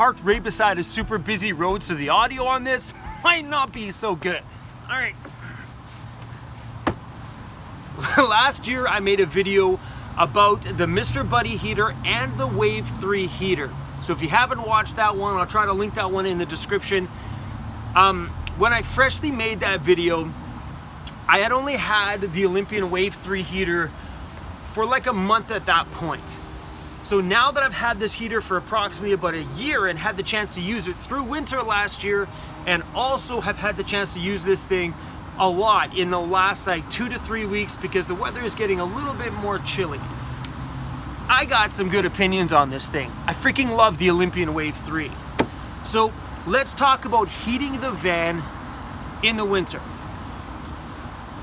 parked right beside a super busy road, so the audio on this might not be so good. All right. Last year I made a video about the Mr. Buddy heater and the Wave 3 heater. So if you haven't watched that one, I'll try to link that one in the description. When I freshly made that video, I had only had the Olympian Wave 3 heater for like a month at that point. So now that I've had this heater for approximately about a year and had the chance to use it through winter last year, and also have had the chance to use this thing a lot in the last like 2 to 3 weeks because the weather is getting a little bit more chilly, I got some good opinions on this thing. I freaking love the Olympian Wave 3. So let's talk about heating the van in the winter.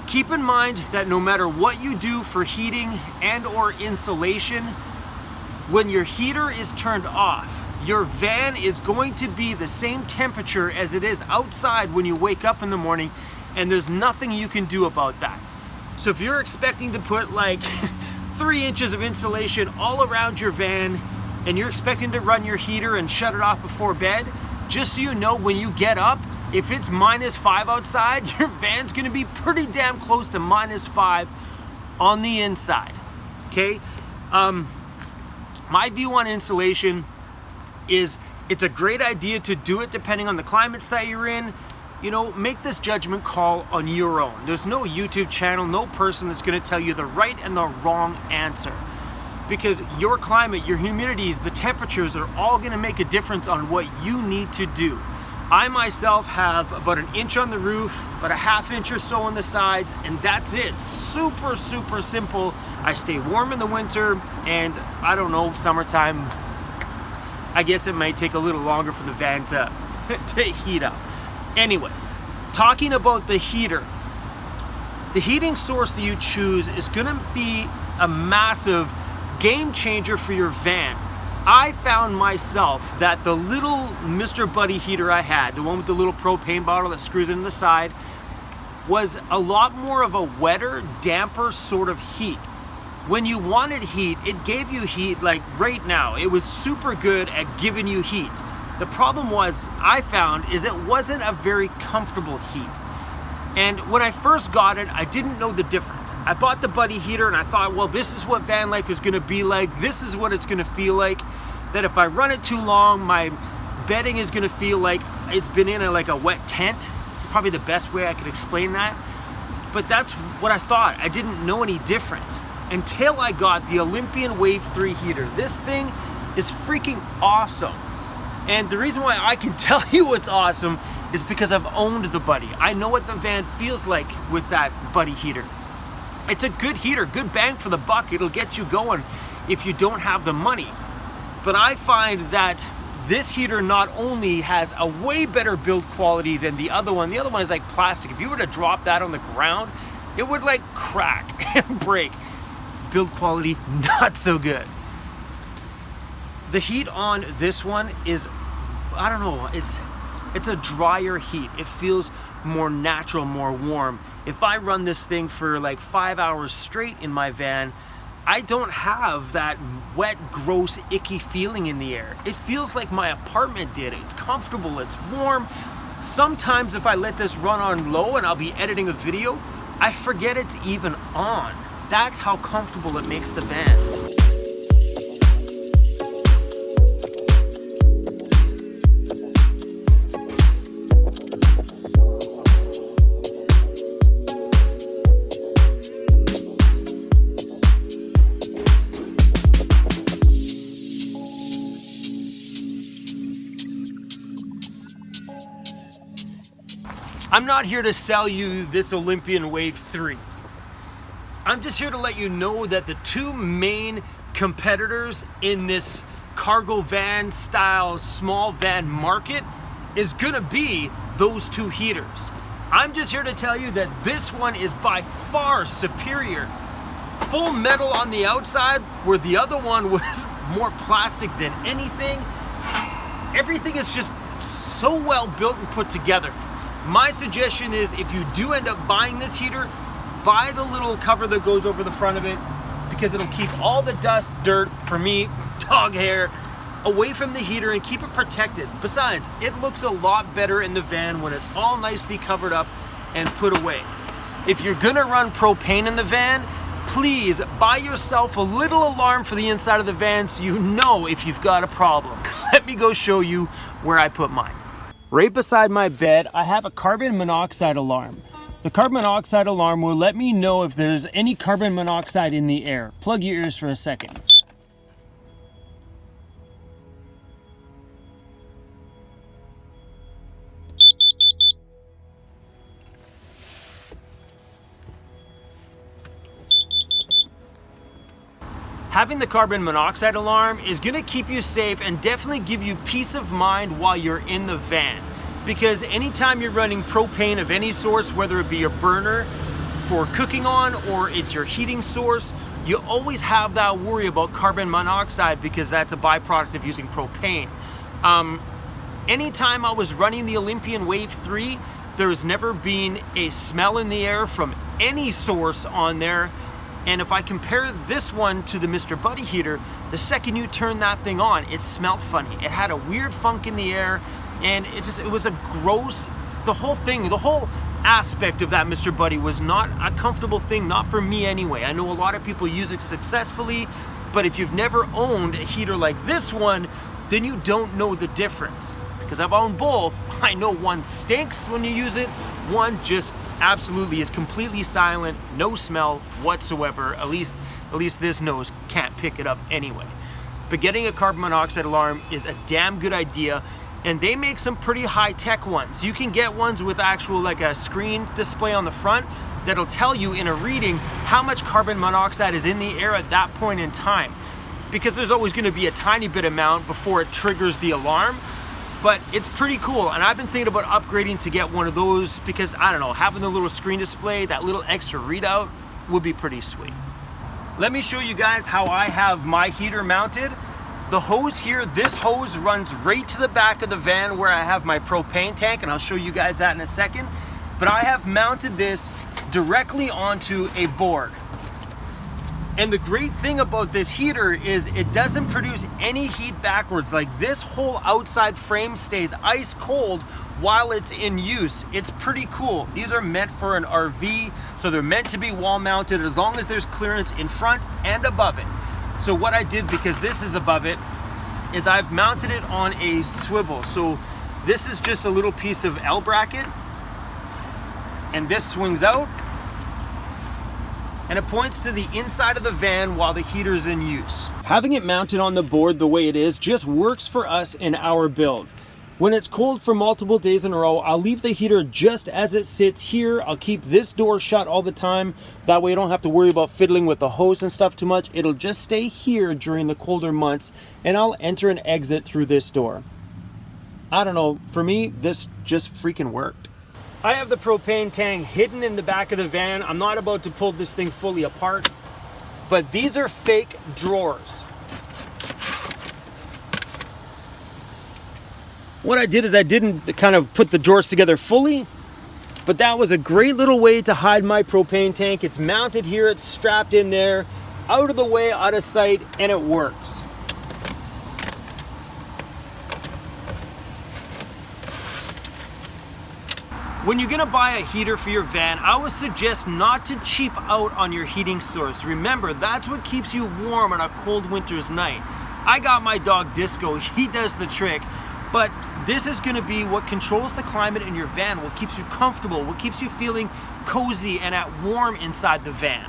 Keep in mind that no matter what you do for heating and or insulation, when your heater is turned off, your van is going to be the same temperature as it is outside when you wake up in the morning, and there's nothing you can do about that. So if you're expecting to put like 3 inches of insulation all around your van and you're expecting to run your heater and shut it off before bed, just so you know, when you get up, if it's -5 outside, your van's gonna be pretty damn close to -5 on the inside, okay? My view on insulation is it's a great idea to do it depending on the climates that you're in. You know, make this judgment call on your own. There's no YouTube channel, no person that's gonna tell you the right and the wrong answer. Because your climate, your humidities, the temperatures are all gonna make a difference on what you need to do. I myself have about 1 inch on the roof, about 1/2 inch or so on the sides, and that's it. Super, super simple. I stay warm in the winter, and I don't know, summertime, I guess it might take a little longer for the van to, to heat up. Anyway, talking about the heater, the heating source that you choose is gonna be a massive game changer for your van. I found myself that the little Mr. Buddy heater I had, the one with the little propane bottle that screws into the side, was a lot more of a wetter, damper sort of heat. When you wanted heat, it gave you heat like right now. It was super good at giving you heat. The problem was, I found, is it wasn't a very comfortable heat. And when I first got it, I didn't know the difference. I bought the Buddy heater and I thought, well, this is what van life is gonna be like. This is what it's gonna feel like. That if I run it too long, my bedding is gonna feel like it's been in like a wet tent. It's probably the best way I could explain that. But that's what I thought. I didn't know any different until I got the Olympian Wave 3 heater. This thing is freaking awesome. And the reason why I can tell you it's awesome is because I've owned the Buddy. I know what the van feels like with that Buddy heater. It's a good heater, good bang for the buck. It'll get you going if you don't have the money. But I find that this heater not only has a way better build quality than the other one is like plastic. If you were to drop that on the ground, it would like crack and break. Build quality, not so good. The heat on this one is, I don't know, it's a drier heat. It feels more natural, more warm. If I run this thing for like 5 hours straight in my van, I don't have that wet, gross, icky feeling in the air. It feels like my apartment did. It's comfortable, it's warm. Sometimes if I let this run on low and I'll be editing a video, I forget it's even on. That's how comfortable it makes the van. I'm not here to sell you this Olympian Wave 3. I'm just here to let you know that the two main competitors in this cargo van style small van market is gonna be those two heaters. I'm just here to tell you that this one is by far superior. Full metal on the outside, where the other one was more plastic than anything. Everything is just so well built and put together. My suggestion is, if you do end up buying this heater, buy the little cover that goes over the front of it, because it'll keep all the dust, dirt, for me, dog hair, away from the heater and keep it protected. Besides, it looks a lot better in the van when it's all nicely covered up and put away. If you're gonna run propane in the van, please buy yourself a little alarm for the inside of the van so you know if you've got a problem. Let me go show you where I put mine. Right beside my bed, I have a carbon monoxide alarm. The carbon monoxide alarm will let me know if there's any carbon monoxide in the air. Plug your ears for a second. Having the carbon monoxide alarm is gonna keep you safe and definitely give you peace of mind while you're in the van. Because anytime you're running propane of any source, whether it be a burner for cooking on or it's your heating source, you always have that worry about carbon monoxide because that's a byproduct of using propane. Anytime I was running the Olympian Wave 3, there's never been a smell in the air from any source on there. And if I compare this one to the Mr. Buddy heater, the second you turn that thing on, it smelled funny. It had a weird funk in the air, and it was a gross, the whole aspect of that Mr. Buddy was not a comfortable thing, not for me anyway. I know a lot of people use it successfully, but if you've never owned a heater like this one, then you don't know the difference. Because I've owned both, I know one stinks when you use it, one just absolutely is completely silent, no smell whatsoever. At least this nose can't pick it up anyway. But getting a carbon monoxide alarm is a damn good idea, and they make some pretty high-tech ones. You can get ones with actual like a screen display on the front that'll tell you in a reading how much carbon monoxide is in the air at that point in time. Because there's always going to be a tiny bit amount before it triggers the alarm. But it's pretty cool, and I've been thinking about upgrading to get one of those because, I don't know, having the little screen display, that little extra readout would be pretty sweet. Let me show you guys how I have my heater mounted. The hose here, this hose runs right to the back of the van where I have my propane tank, and I'll show you guys that in a second. But I have mounted this directly onto a board. And the great thing about this heater is it doesn't produce any heat backwards. Like, this whole outside frame stays ice cold while it's in use. It's pretty cool. These are meant for an RV, so they're meant to be wall mounted as long as there's clearance in front and above it. So what I did, because this is above it, is I've mounted it on a swivel. So this is just a little piece of L bracket, and this swings out, and it points to the inside of the van while the heater's in use. Having it mounted on the board the way it is just works for us in our build. When it's cold for multiple days in a row, I'll leave the heater just as it sits here. I'll keep this door shut all the time. That way I don't have to worry about fiddling with the hose and stuff too much. It'll just stay here during the colder months, and I'll enter and exit through this door. I don't know, for me, this just freaking worked. I have the propane tank hidden in the back of the van. I'm not about to pull this thing fully apart, but these are fake drawers. What I did is I didn't kind of put the drawers together fully, but that was a great little way to hide my propane tank. It's mounted here, it's strapped in there, out of the way, out of sight, and it works. When you're gonna buy a heater for your van, I would suggest not to cheap out on your heating source. Remember, that's what keeps you warm on a cold winter's night. I got my dog Disco, he does the trick, but this is gonna be what controls the climate in your van, what keeps you comfortable, what keeps you feeling cozy and at warm inside the van.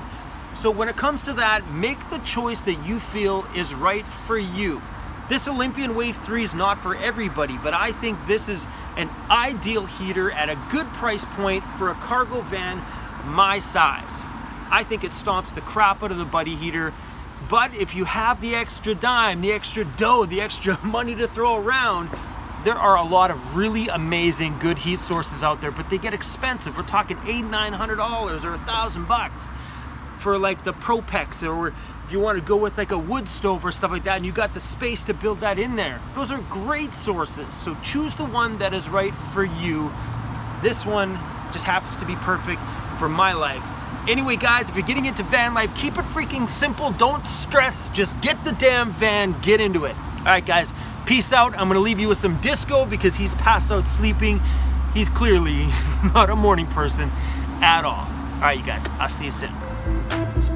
So when it comes to that, make the choice that you feel is right for you. This Olympian Wave 3 is not for everybody, but I think this is an ideal heater at a good price point for a cargo van my size. I think it stomps the crap out of the Buddy heater, but if you have the extra dime, the extra dough, the extra money to throw around, there are a lot of really amazing good heat sources out there, but they get expensive. We're talking $800-900 or $1,000 for like the Propex, or if you want to go with like a wood stove or stuff like that, and you got the space to build that in there. Those are great sources, so choose the one that is right for you. This one just happens to be perfect for my life. Anyway, guys, if you're getting into van life, keep it freaking simple. Don't stress. Just get the damn van, get into it. All right, guys, peace out. I'm gonna leave you with some disco because he's passed out sleeping. He's clearly not a morning person at all. All right, you guys, I'll see you soon.